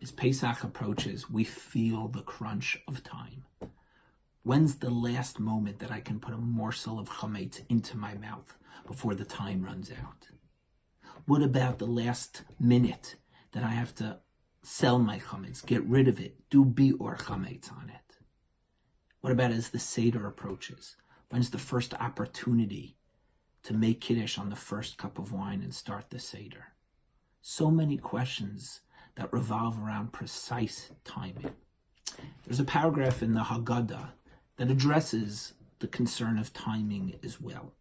As Pesach approaches, we feel the crunch of time. When's the last moment that I can put a morsel of chametz into my mouth before the time runs out? What about the last minute that I have to sell my chametz, get rid of it, do bi'or chametz on it? What about as the Seder approaches? When's the first opportunity to make Kiddush on the first cup of wine and start the Seder? So many questions that revolve around precise timing. There's a paragraph in the Haggadah that addresses the concern of timing as well.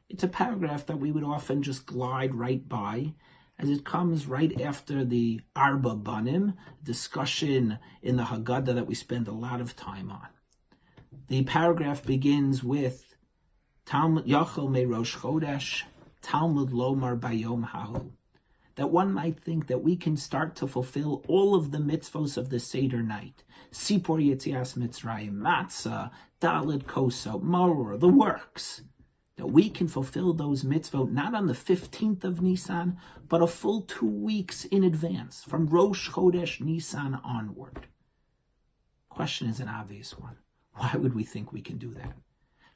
It's a paragraph that we would often just glide right by, as it comes right after the Arba Banim discussion in the Haggadah that we spend a lot of time on. The paragraph begins with Talmud Yachol me Rosh Chodesh, Talmud Lomar Bayom Hahu. That one might think that we can start to fulfill all of the mitzvos of the Seder night. Sipor Yetzias Mitzrayim, Matzah, Dalet Koso, Maror, the works. That we can fulfill those mitzvot not on the 15th of Nisan, but a full 2 weeks in advance, from Rosh Chodesh Nisan onward. Question is an obvious one. Why would we think we can do that?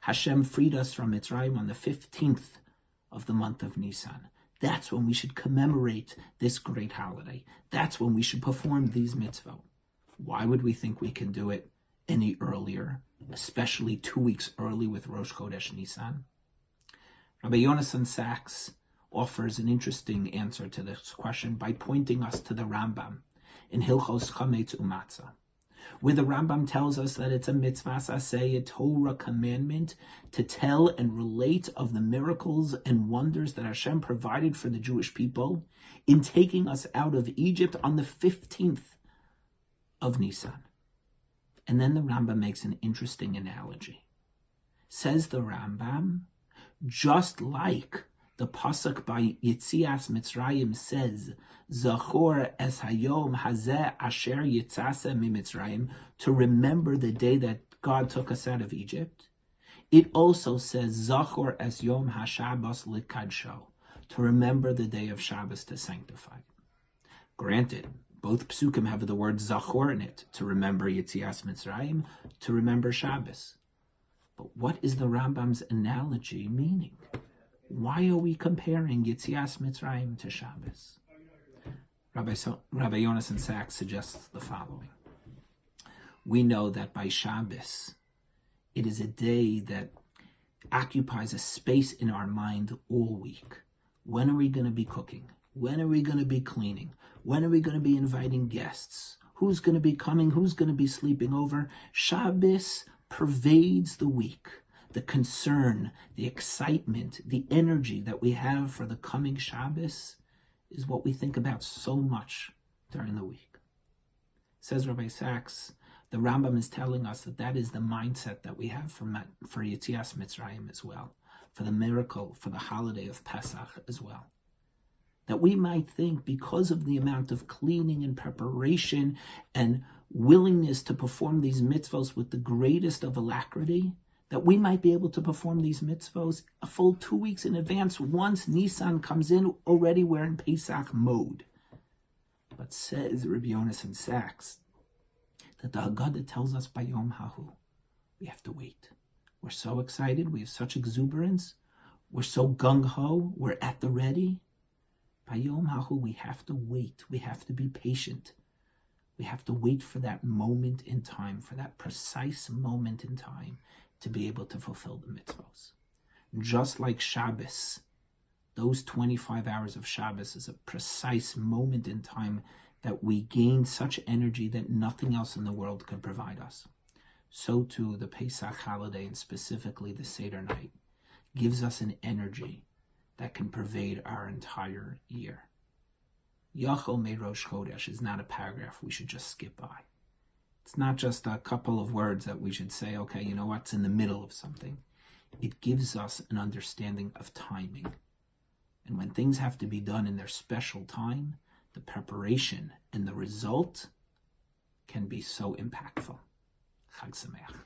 Hashem freed us from Mitzrayim on the 15th of the month of Nisan. That's when we should commemorate this great holiday. That's when we should perform these mitzvot. Why would we think we can do it any earlier, especially 2 weeks early with Rosh Chodesh Nisan? Rabbi Yonasan Sachs offers an interesting answer to this question by pointing us to the Rambam in Hilchos Chametz Umatzah, where the Rambam tells us that it's a mitzvah saseh, a Torah commandment, to tell and relate of the miracles and wonders that Hashem provided for the Jewish people in taking us out of Egypt on the 15th of Nisan. And then the Rambam makes an interesting analogy. Says the Rambam, just like the pasuk by Yetzias Mitzrayim says, Zachor es hayom hazeh asher yitzase miMitzrayim, to remember the day that God took us out of Egypt. It also says, Zachor es yom haShabbos likadsho, to remember the day of Shabbos to sanctify it. Granted, both psukim have the word Zachor in it, to remember Yetzias Mitzrayim, to remember Shabbos. But what is the Rambam's analogy meaning? Why are we comparing Yetzias Mitzrayim to Shabbos? Rabbi Yonasan Sachs suggests the following. We know that by Shabbos, it is a day that occupies a space in our mind all week. When are we going to be cooking? When are we going to be cleaning? When are we going to be inviting guests? Who's going to be coming? Who's going to be sleeping over? Shabbos pervades the week. The concern, the excitement, the energy that we have for the coming Shabbos is what we think about so much during the week. Says Rabbi Sachs, the Rambam is telling us that that is the mindset that we have for Yetzias Mitzrayim as well, for the miracle, for the holiday of Pesach as well. That we might think, because of the amount of cleaning and preparation and willingness to perform these mitzvos with the greatest of alacrity, that we might be able to perform these mitzvos a full 2 weeks in advance. Once Nisan comes in, already we're in Pesach mode. But says Rabbi Yonasan Sachs that the Haggadah tells us by Yom Hahu, we have to wait. We're so excited, we have such exuberance, we're so gung-ho, we're at the ready. By Yom Hahu, we have to wait, we have to be patient. We have to wait for that moment in time, for that precise moment in time, to be able to fulfill the mitzvos. Just like Shabbos, those 25 hours of Shabbos is a precise moment in time that we gain such energy that nothing else in the world can provide us. So too, the Pesach holiday, and specifically the Seder night, gives us an energy that can pervade our entire year. Yachol me Rosh Chodesh is not a paragraph we should just skip by. It's not just a couple of words that we should say, okay, you know what's in the middle of something. It gives us an understanding of timing. And when things have to be done in their special time, the preparation and the result can be so impactful. Chag Sameach.